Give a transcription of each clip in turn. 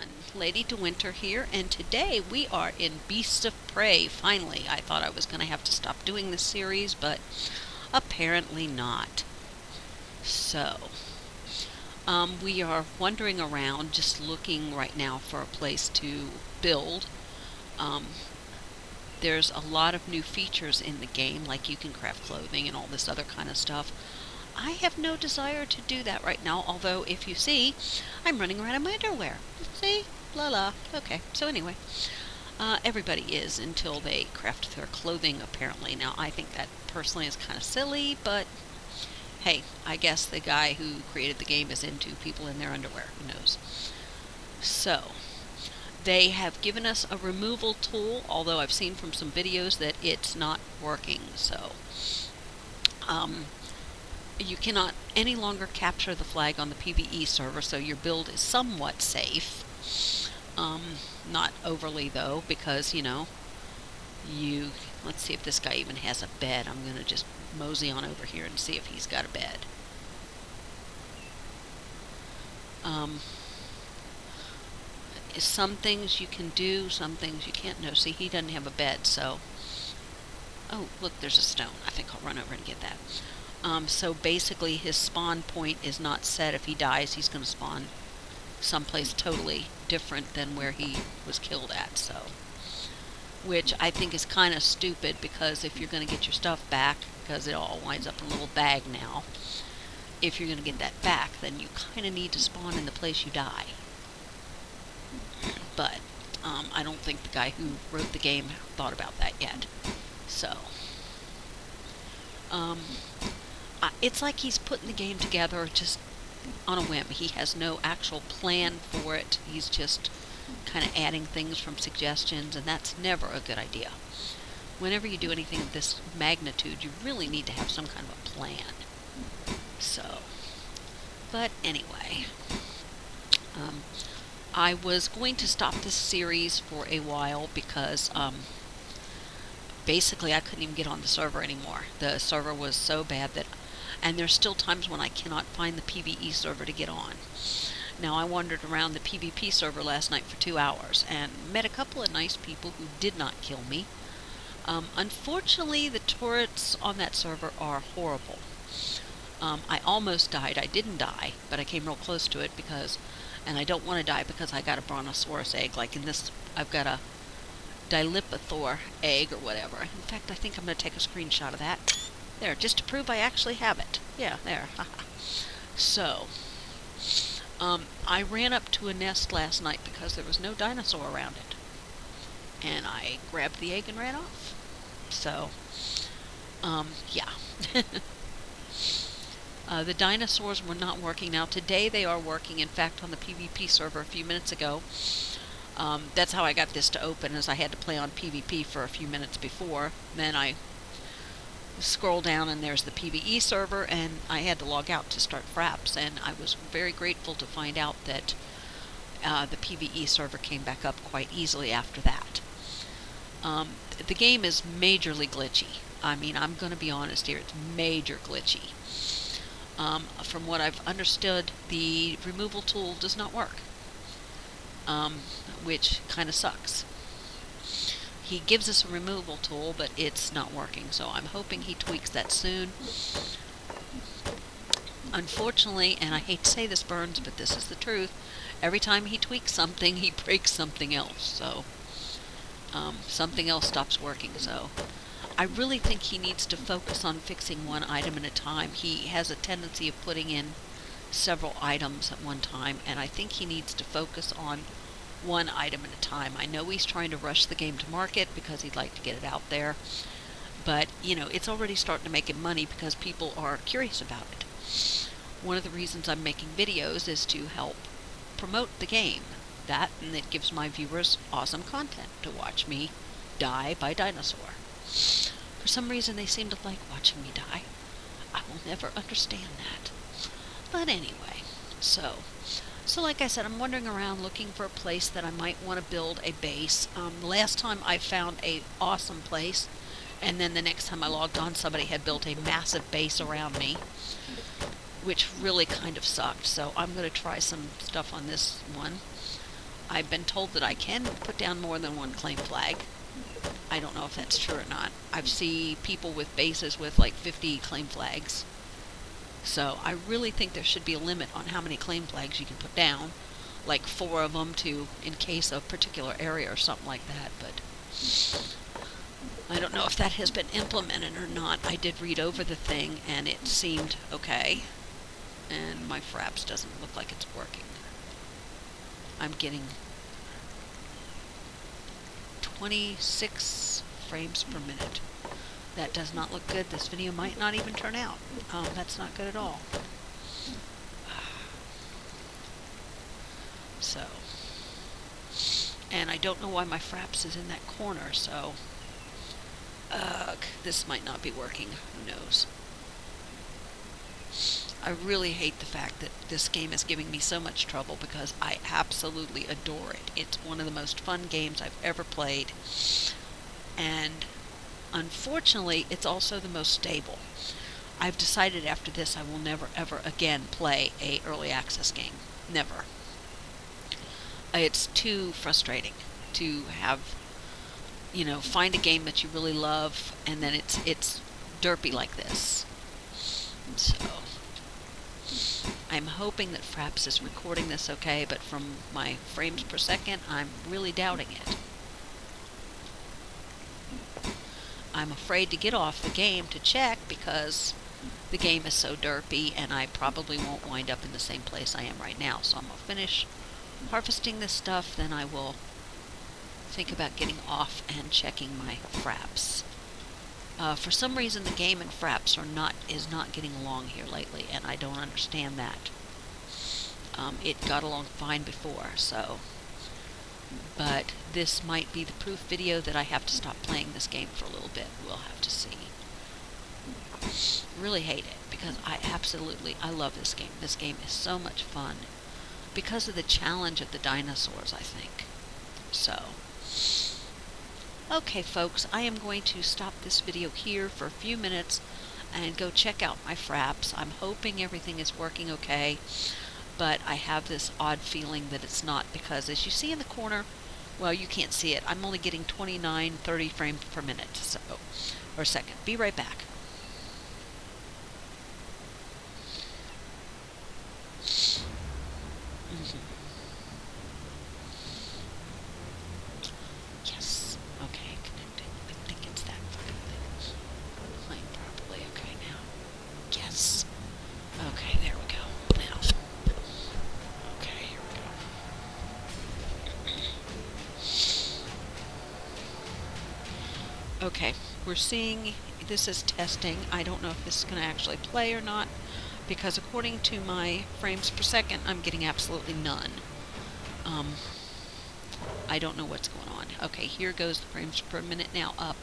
everyone, Lady De Winter here, and today we are in Beasts of Prey. Finally, I thought I was going to have to stop doing this series, but apparently not. So, we are wandering around just looking right now for a place to build. Um, there's a lot of new features in the game, like you can craft clothing and all this other kind of stuff. I have no desire to do that right now, although if you see, I'm running around in my underwear. See? La la. Okay, so anyway, everybody is until they craft their clothing, apparently. Now, I think that personally is kind of silly, but hey, I guess the guy who created the game is into people in their underwear. Who knows? So, they have given us a removal tool, although I've seen from some videos that it's not working, so you cannot any longer capture the flag on the PvE server, so your build is somewhat safe. Not overly, though, because, let's see if this guy even has a bed. I'm going to just mosey on over here and see if he's got a bed. Some things you can do, some things you can't. No, see, he doesn't have a bed, so... Oh, look, there's a stone. I think I'll run over and get that. So basically his spawn point is not set. If he dies, he's going to spawn someplace totally different than where he was killed at, so. Which I think is kind of stupid, because if you're going to get your stuff back, because it all winds up in a little bag now, if you're going to get that back, then you kind of need to spawn in the place you die. But I don't think the guy who wrote the game thought about that yet. So, it's like he's putting the game together just on a whim. He has no actual plan for it. He's just kind of adding things from suggestions, and that's never a good idea. Whenever you do anything of this magnitude, you really need to have some kind of a plan. So, but anyway, I was going to stop this series for a while because, basically I couldn't even get on the server anymore. The server was so bad that, and there's still times when I cannot find the PvE server to get on. Now, I wandered around the PvP server last night for 2 hours and met a couple of nice people who did not kill me. Unfortunately, the turrets on that server are horrible. I almost died. I didn't die, but I came real close to it because, and I don't want to die because I got a Brontosaurus egg. Like in this, I've got a Dilithium egg or whatever. In fact, I think I'm going to take a screenshot of that. There, just to prove I actually have it. Yeah, there. So, I ran up to a nest last night because there was no dinosaur around it. And I grabbed the egg and ran off. So, yeah. The dinosaurs were not working. Now, today they are working. In fact, on the PvP server a few minutes ago, that's how I got this to open, is I had to play on PvP for a few minutes before. Then I scroll down and there's the PvE server, and I had to log out to start Fraps, and I was very grateful to find out that the PvE server came back up quite easily after that. The game is majorly glitchy. I mean, I'm going to be honest here, it's major glitchy. From what I've understood, the removal tool does not work. Which kind of sucks. He gives us a removal tool, but it's not working, so I'm hoping he tweaks that soon. Unfortunately, and I hate to say this, Burns, but this is the truth, every time he tweaks something, he breaks something else, so something else stops working, so I really think he needs to focus on fixing one item at a time. He has a tendency of putting in several items at one time, and I think he needs to focus on one item at a time. I know he's trying to rush the game to market because he'd like to get it out there, but, it's already starting to make him money because people are curious about it. One of the reasons I'm making videos is to help promote the game. That, and it gives my viewers awesome content to watch me die by dinosaur. For some reason, they seem to like watching me die. I will never understand that. But anyway, so like I said, I'm wandering around looking for a place that I might want to build a base. Last time I found a awesome place, and then the next time I logged on, somebody had built a massive base around me, which really kind of sucked. So I'm going to try some stuff on this one. I've been told that I can put down more than one claim flag. I don't know if that's true or not. I've seen people with bases with like 50 claim flags. So I really think there should be a limit on how many claim flags you can put down. Like 4 of them to encase a particular area or something like that. But I don't know if that has been implemented or not. I did read over the thing and it seemed okay. And my Fraps doesn't look like it's working. I'm getting 26 frames per minute. That does not look good. This video might not even turn out. That's not good at all. So, and I don't know why my Fraps is in that corner, so this might not be working. Who knows? I really hate the fact that this game is giving me so much trouble because I absolutely adore it. It's one of the most fun games I've ever played. And unfortunately, it's also the most stable. I've decided after this I will never ever again play a early access game. Never. It's too frustrating to have, find a game that you really love and then it's derpy like this. So I'm hoping that Fraps is recording this okay, but from my frames per second, I'm really doubting it. I'm afraid to get off the game to check because the game is so derpy and I probably won't wind up in the same place I am right now. So I'm going to finish harvesting this stuff, then I will think about getting off and checking my Fraps. For some reason, the game and Fraps is not getting along here lately, and I don't understand that. It got along fine before, so. But this might be the proof video that I have to stop playing this game for a little bit. We'll have to see. Really hate it, because I love this game. This game is so much fun. Because of the challenge of the dinosaurs, I think. So. Okay, folks, I am going to stop this video here for a few minutes and go check out my Fraps. I'm hoping everything is working okay, but I have this odd feeling that it's not because, as you see in the corner, well, you can't see it. I'm only getting 29, 30 frames per minute, or second. Be right back. Yes. Okay, connecting. I think it's that fucking thing. Playing properly. Okay, now. Yes. Okay, there we go. Now. Okay, here we go. Okay, we're seeing, this is testing. I don't know if this is going to actually play or not, because according to my frames per second, I'm getting absolutely none. I don't know what's going on. Okay, here goes the frames per minute now up.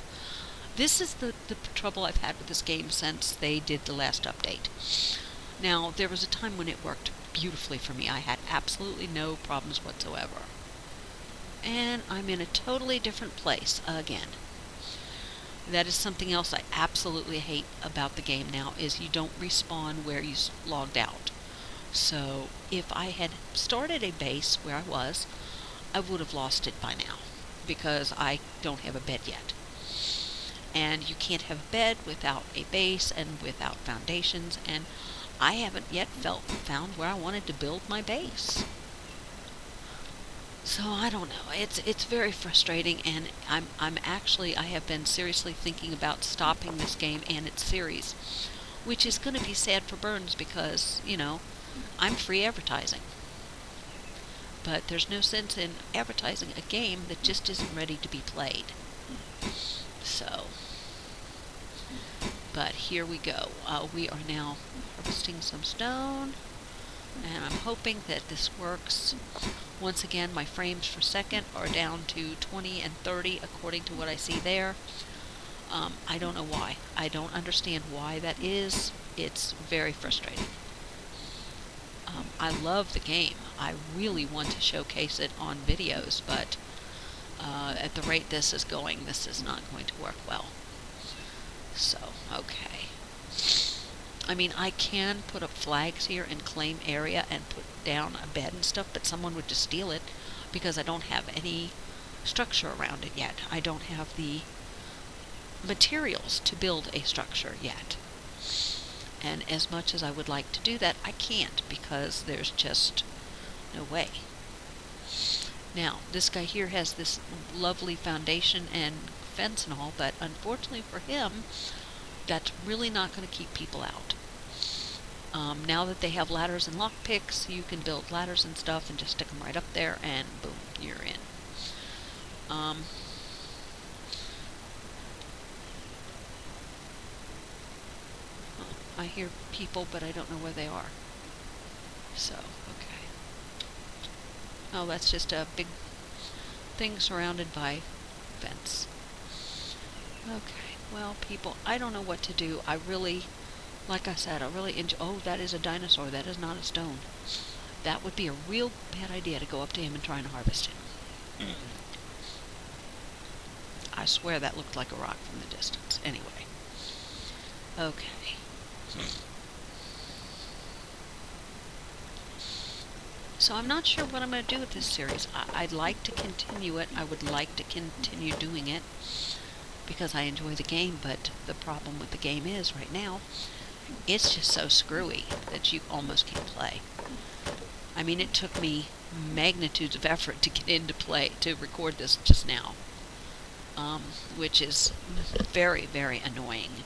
This is the trouble I've had with this game since they did the last update. Now, there was a time when it worked beautifully for me. I had absolutely no problems whatsoever. And I'm in a totally different place again. That is something else I absolutely hate about the game now, is you don't respawn where you logged out. So if I had started a base where I was, I would have lost it by now, because I don't have a bed yet. And you can't have a bed without a base and without foundations, and I haven't yet found where I wanted to build my base. So I don't know. It's very frustrating, and I have been seriously thinking about stopping this game and its series, which is going to be sad for Burns because, I'm free advertising. But there's no sense in advertising a game that just isn't ready to be played. So, but here we go. We are now harvesting some stone, and I'm hoping that this works. Once again, my frames per second are down to 20 and 30 according to what I see there. I don't know why. I don't understand why that is. It's very frustrating. I love the game. I really want to showcase it on videos, but at the rate this is going, this is not going to work well. So, okay. I mean, I can put up flags here and claim area and put down a bed and stuff, but someone would just steal it. because I don't have any structure around it yet. I don't have the materials to build a structure yet. And as much as I would like to do that, I can't, because there's just no way. Now, this guy here has this lovely foundation and fence and all, but unfortunately for him, that's really not going to keep people out. Now that they have ladders and lockpicks, you can build ladders and stuff and just stick them right up there, and boom, you're in. I hear people, but I don't know where they are. So, okay. Oh, that's just a big thing surrounded by fence. Okay, well, people, I don't know what to do. I really, like I said, I really enjoy... Oh, that is a dinosaur. That is not a stone. That would be a real bad idea to go up to him and try and harvest him. I swear that looked like a rock from the distance. Anyway. Okay. So I'm not sure what I'm going to do with this series. I'd like to continue it. I would like to continue doing it because I enjoy the game, but the problem with the game is right now, it's just so screwy that you almost can't play. I mean, it took me magnitudes of effort to get into play, to record this just now, which is very, very annoying.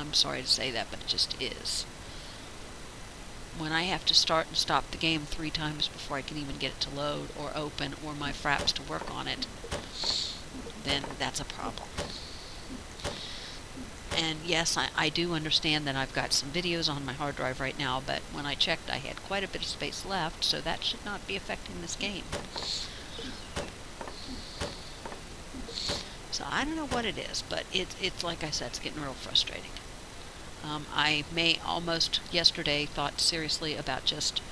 I'm sorry to say that, but it just is. When I have to start and stop the game 3 times before I can even get it to load or open or my fraps to work on it, then that's a problem. And yes, I do understand that I've got some videos on my hard drive right now, but when I checked, I had quite a bit of space left, so that should not be affecting this game. So I don't know what it is, but it's like I said, it's getting real frustrating. I may almost yesterday thought seriously about just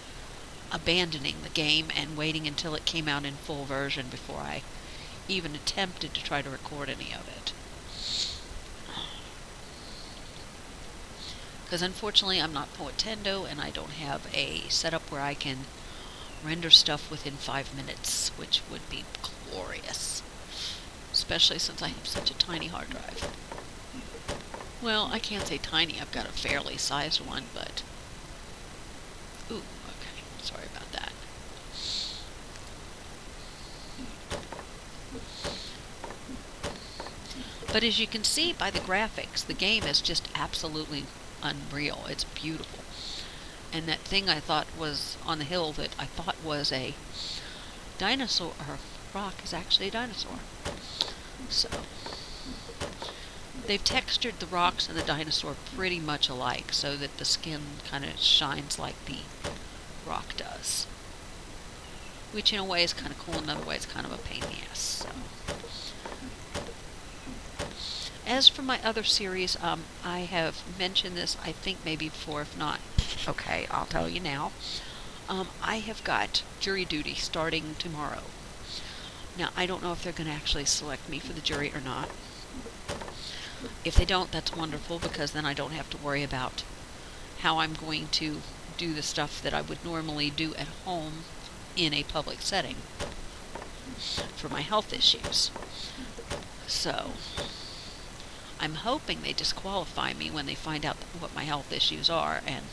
abandoning the game and waiting until it came out in full version before I even attempted to try to record any of it. Because unfortunately I'm not Poetendo and I don't have a setup where I can render stuff within 5 minutes, which would be glorious. Especially since I have such a tiny hard drive. Well, I can't say tiny, I've got a fairly sized one, but... Ooh, okay, sorry about that. But as you can see by the graphics, the game is just absolutely unreal. It's beautiful. And that thing I thought was on the hill that I thought was a dinosaur, or rock, is actually a dinosaur. So, they've textured the rocks and the dinosaur pretty much alike so that the skin kind of shines like the rock does. Which in a way is kind of cool, in another way it's kind of a pain in the ass. So. As for my other series, I have mentioned this, I think maybe before, if not, okay, I'll tell you now. I have got jury duty starting tomorrow. Now, I don't know if they're going to actually select me for the jury or not. If they don't, that's wonderful, because then I don't have to worry about how I'm going to do the stuff that I would normally do at home in a public setting for my health issues. So, I'm hoping they disqualify me when they find out what my health issues are, and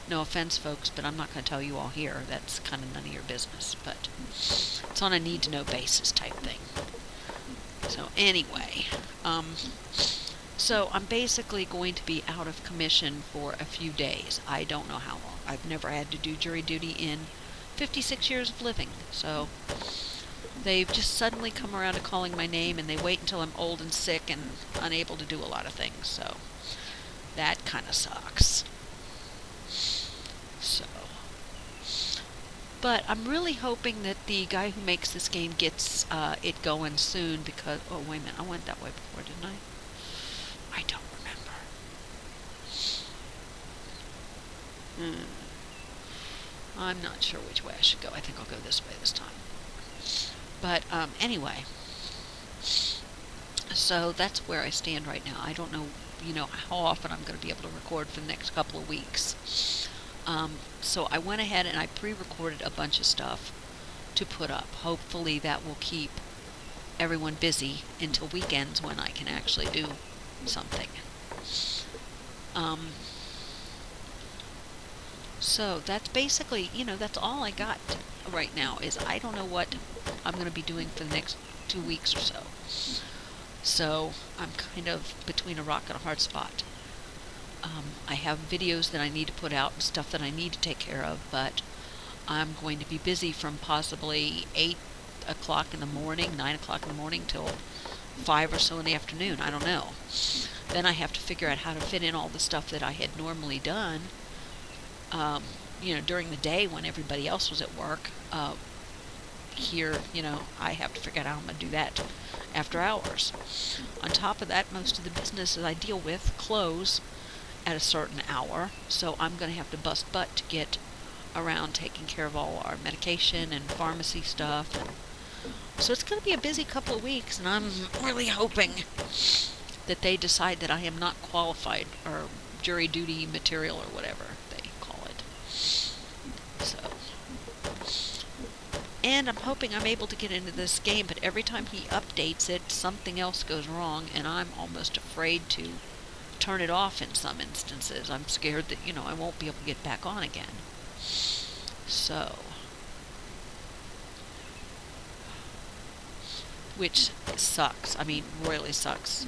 no offense, folks, but I'm not going to tell you all here. That's kind of none of your business, but it's on a need-to-know basis type thing. So anyway, so I'm basically going to be out of commission for a few days. I don't know how long. I've never had to do jury duty in 56 years of living, so they've just suddenly come around to calling my name, and they wait until I'm old and sick and unable to do a lot of things, so that kind of sucks. So, but I'm really hoping that the guy who makes this game gets it going soon, because, oh wait a minute, I went that way before, didn't I? I don't remember. I'm not sure which way I should go. I think I'll go this way this time. But anyway, so that's where I stand right now. I don't know, how often I'm going to be able to record for the next couple of weeks. So I went ahead and I pre-recorded a bunch of stuff to put up. Hopefully that will keep everyone busy until weekends when I can actually do something. So that's basically, that's all I got right now. Is I don't know what I'm going to be doing for the next 2 weeks or so. So I'm kind of between a rock and a hard spot. I have videos that I need to put out and stuff that I need to take care of, but I'm going to be busy from possibly 8 o'clock in the morning, 9 o'clock in the morning, till 5 or so in the afternoon. I don't know. Then I have to figure out how to fit in all the stuff that I had normally done, during the day when everybody else was at work. Here, I have to figure out how I'm going to do that after hours. On top of that, most of the businesses I deal with close at a certain hour, so I'm going to have to bust butt to get around taking care of all our medication and pharmacy stuff. And so it's going to be a busy couple of weeks, and I'm really hoping that they decide that I am not qualified, or jury duty material, or whatever they call it. So, and I'm hoping I'm able to get into this game, but every time he updates it, something else goes wrong, and I'm almost afraid to turn it off in some instances. I'm scared that, I won't be able to get back on again. So, which sucks. I mean, royally sucks.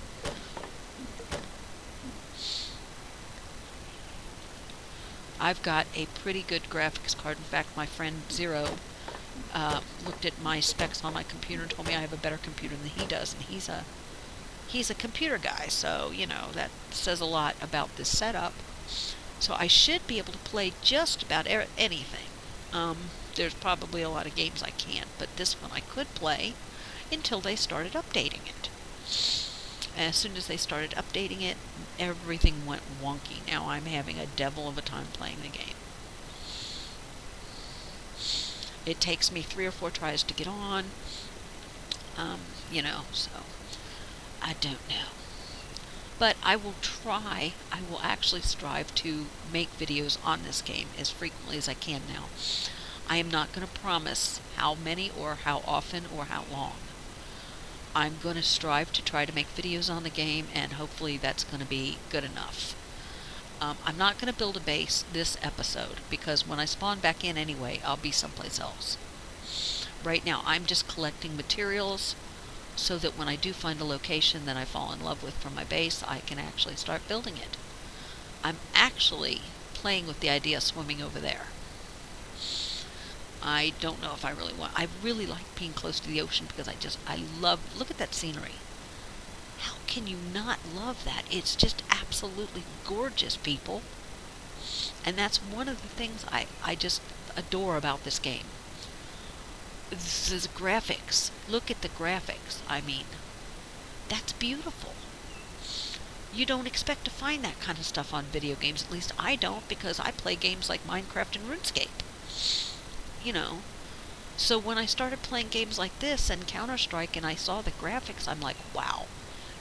I've got a pretty good graphics card. In fact, my friend Zero looked at my specs on my computer and told me I have a better computer than he does, and he's a computer guy, so, that says a lot about this setup. So I should be able to play just about anything. There's probably a lot of games I can't, but this one I could play until they started updating it. And as soon as they started updating it, everything went wonky. Now I'm having a devil of a time playing the game. It takes me 3 or 4 tries to get on, so I don't know. But I will try, I will actually strive to make videos on this game as frequently as I can now. I am not going to promise how many or how often or how long. I'm going to strive to try to make videos on the game, and hopefully that's going to be good enough. I'm not going to build a base this episode, because when I spawn back in anyway, I'll be someplace else. Right now, I'm just collecting materials so that when I do find a location that I fall in love with for my base, I can actually start building it. I'm actually playing with the idea of swimming over there. I don't know if I really want. I really like being close to the ocean because I love, look at that scenery. How can you not love that? It's just absolutely gorgeous, people. And that's one of the things I just adore about this game. The graphics. Look at the graphics. I mean, that's beautiful. You don't expect to find that kind of stuff on video games. At least I don't, because I play games like Minecraft and RuneScape. So when I started playing games like this and Counter-Strike and I saw the graphics, I'm like, wow,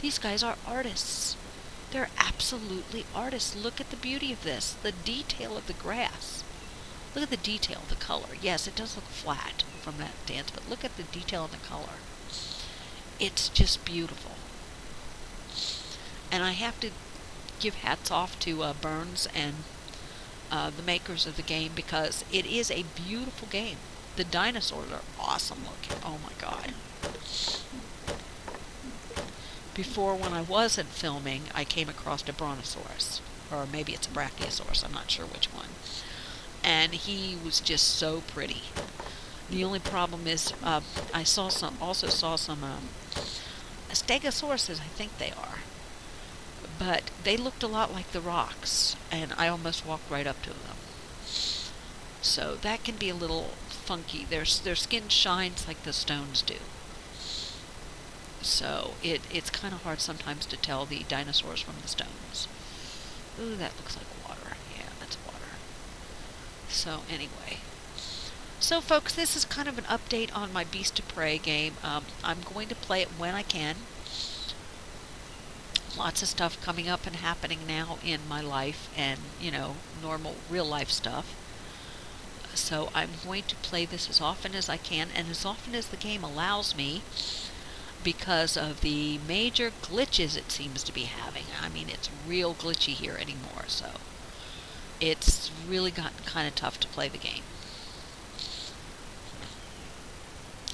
these guys are artists. They're absolutely artists. Look at the beauty of this. The detail of the grass. Look at the detail, the color. Yes, it does look flat from that dance, but look at the detail in the color. It's just beautiful. And I have to give hats off to Burns and the makers of the game, because it is a beautiful game. The dinosaurs are awesome looking. Oh my god. Before, when I wasn't filming, I came across a Brontosaurus. Or maybe it's a Brachiosaurus, I'm not sure which one. And he was just so pretty. The only problem is, I also saw some Stegosauruses, I think they are. But they looked a lot like the rocks, and I almost walked right up to them. So that can be a little funky. Their skin shines like the stones do. So it's kind of hard sometimes to tell the dinosaurs from the stones. Ooh, that looks like water. Yeah, that's water. So anyway. So folks, this is kind of an update on my Beast of Prey game. I'm going to play it when I can. lots of stuff coming up and happening now in my life, and, normal real life stuff. So I'm going to play this as often as I can, and as often as the game allows me, because of the major glitches it seems to be having. I mean, it's real glitchy here anymore, so it's really gotten kind of tough to play the game.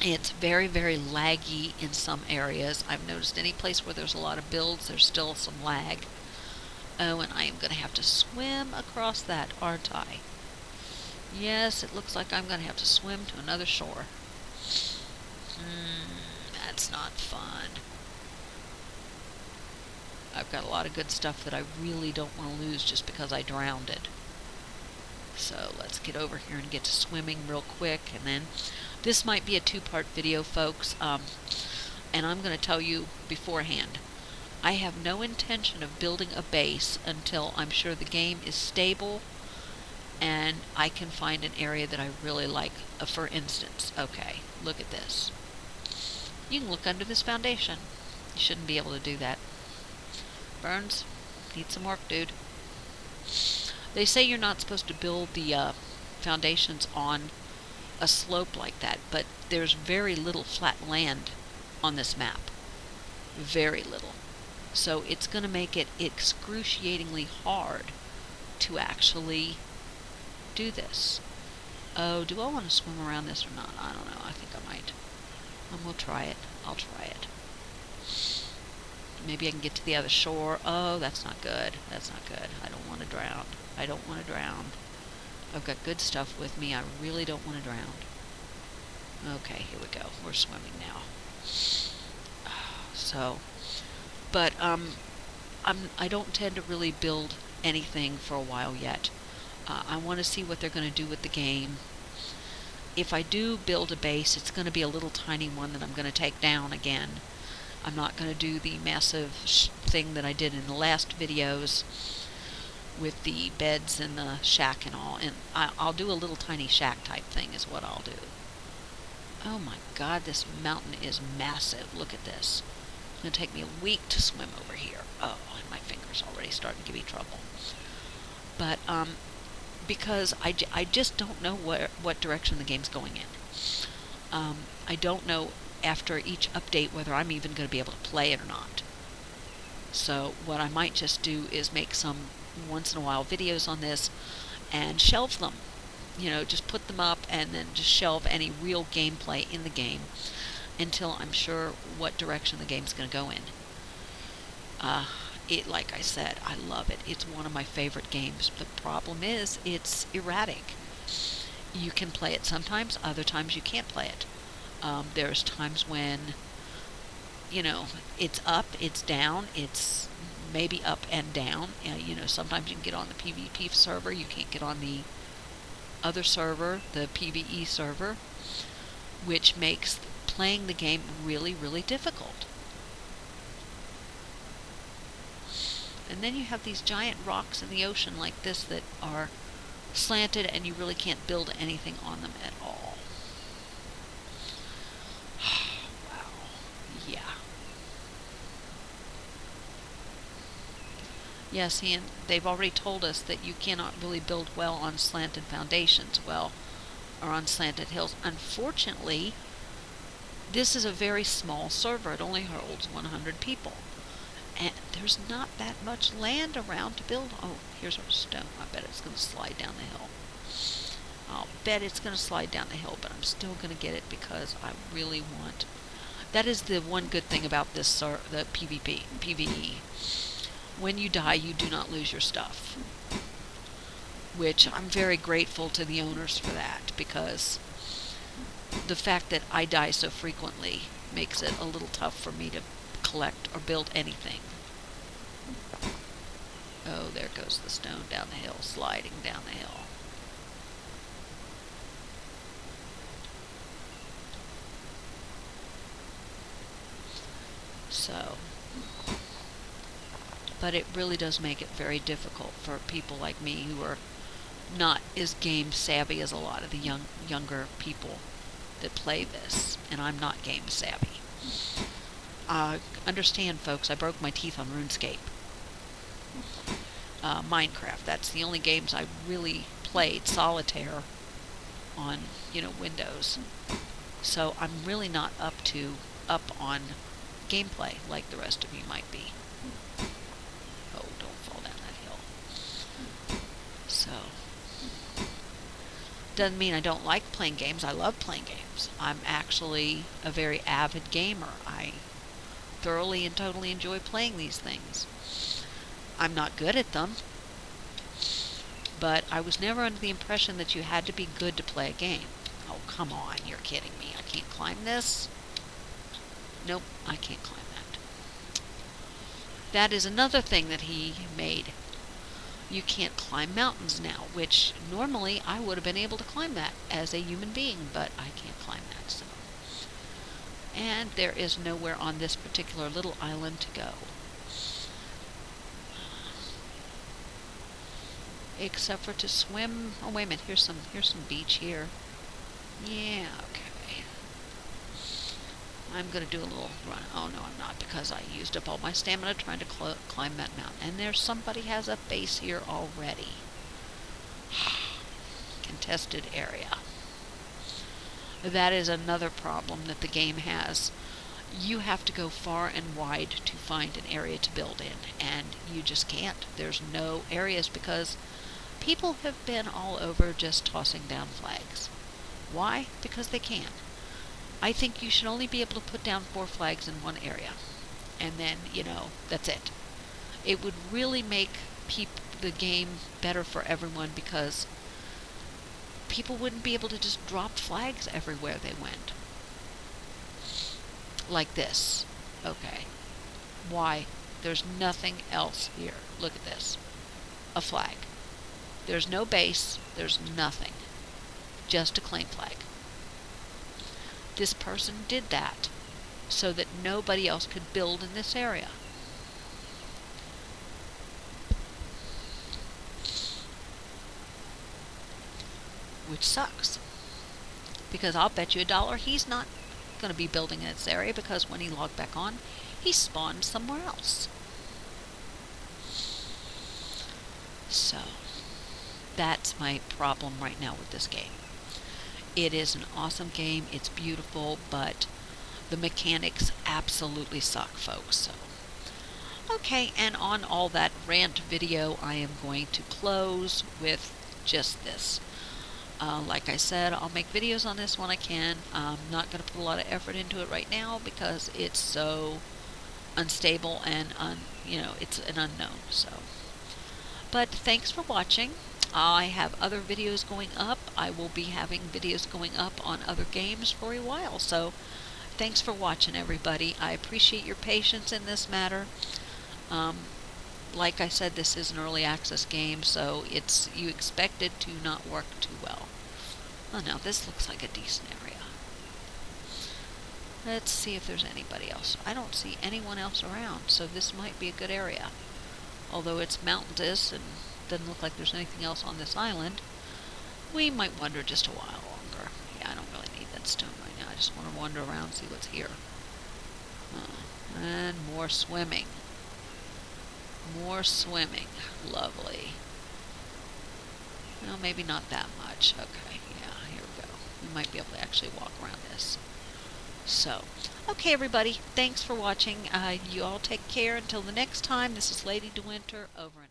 It's very, very laggy in some areas. I've noticed any place where there's a lot of builds, there's still some lag. Oh, and I am going to have to swim across that, aren't I? Yes, it looks like I'm going to have to swim to another shore. That's not fun. I've got a lot of good stuff that I really don't want to lose just because I drowned it. So let's get over here and get to swimming real quick, and then this might be a two-part video, folks, and I'm going to tell you beforehand, I have no intention of building a base until I'm sure the game is stable and I can find an area that I really like. For instance, okay, look at this. You can look under this foundation. You shouldn't be able to do that. Burns, need some work, dude. They say you're not supposed to build the foundations on a slope like that, but there's very little flat land on this map. Very little. So it's going to make it excruciatingly hard to actually do this. Oh, do I want to swim around this or not? I don't know. I think I might. We'll try it. I'll try it. Maybe I can get to the other shore. Oh, that's not good. That's not good. I don't want to drown. I don't want to drown. I've got good stuff with me. I really don't want to drown. Okay, here we go. We're swimming now. So, but I don't tend to really build anything for a while yet. I want to see what they're going to do with the game. If I do build a base, it's going to be a little tiny one that I'm going to take down again. I'm not going to do the massive thing that I did in the last videos with the beds and the shack and all. And I'll do a little tiny shack type thing is what I'll do. Oh my god, this mountain is massive. Look at this. It's going to take me a week to swim over here. Oh, and my finger's already starting to give me trouble. But, because I just don't know what direction the game's going in. I don't know after each update whether I'm even going to be able to play it or not. So what I might just do is make some once in a while videos on this and shelve them. Just put them up and then just shelve any real gameplay in the game until I'm sure what direction the game's going to go in. Like I said, I love it. It's one of my favorite games. The problem is it's erratic. You can play it sometimes, other times you can't play it. There's times when, it's up, it's down, it's maybe up and down. Sometimes you can get on the PvP server, you can't get on the other server, the PvE server, which makes playing the game really, really difficult. And then you have these giant rocks in the ocean like this that are slanted and you really can't build anything on them at all. Wow. Yeah. Yes, and they've already told us that you cannot really build well on slanted foundations, or on slanted hills. Unfortunately, this is a very small server. It only holds 100 people. And there's not that much land around to build. Oh, here's our stone. I bet it's going to slide down the hill. I'll bet it's going to slide down the hill, but I'm still going to get it because I really want... That is the one good thing about this, the PvE. When you die, you do not lose your stuff. Which I'm very grateful to the owners for that, because the fact that I die so frequently makes it a little tough for me to collect or build anything. Oh, there goes the stone down the hill, sliding down the hill. So, but it really does make it very difficult for people like me who are not as game savvy as a lot of the younger people that play this, and I'm not game savvy. Understand, folks, I broke my teeth on RuneScape. Minecraft, that's the only games I really played. Solitaire on, Windows. So I'm really not up on gameplay like the rest of you might be. Oh, don't fall down that hill. So, doesn't mean I don't like playing games. I love playing games. I'm actually a very avid gamer. I thoroughly and totally enjoy playing these things. I'm not good at them, but I was never under the impression that you had to be good to play a game. Oh, come on, you're kidding me. I can't climb this? Nope, I can't climb that. That is another thing that he made. You can't climb mountains now, which normally I would have been able to climb that as a human being, but I can't climb that. So. And there is nowhere on this particular little island to go. Except for to swim. Oh, wait a minute, here's some beach here. Yeah, okay. I'm going to do a little run. Oh, no, I'm not, because I used up all my stamina trying to climb that mountain. And there's somebody has a base here already. Contested area. That is another problem that the game has. You have to go far and wide to find an area to build in, and you just can't. There's no areas because people have been all over just tossing down flags. Why? Because they can. I think you should only be able to put down 4 flags in one area. And then, that's it. It would really make the game better for everyone because people wouldn't be able to just drop flags everywhere they went. Like this. Okay. Why? There's nothing else here. Look at this. A flag. There's no base. There's nothing. Just a claim flag. This person did that so that nobody else could build in this area. Which sucks. Because I'll bet you $1 he's not going to be building in this area because when he logged back on, he spawned somewhere else. So, that's my problem right now with this game. It is an awesome game, it's beautiful, but the mechanics absolutely suck, folks. So, okay, and on all that rant video, I am going to close with just this. Like I said, I'll make videos on this when I can. I'm not going to put a lot of effort into it right now because it's so unstable and it's an unknown. So, but thanks for watching. I have other videos going up. I will be having videos going up on other games for a while. So, thanks for watching, everybody. I appreciate your patience in this matter. Like I said, this is an early access game, so you expect it to not work too well. Oh, now this looks like a decent area. Let's see if there's anybody else. I don't see anyone else around, so this might be a good area. Although it's mountainous and doesn't look like there's anything else on this island, we might wander just a while longer. Yeah, I don't really need that stone right now. I just want to wander around and see what's here. And more swimming. More swimming. Lovely. Well, maybe not that much. Okay, yeah, here we go. We might be able to actually walk around this. So, okay, everybody. Thanks for watching. You all take care. Until the next time, this is Lady De Winter, over and out.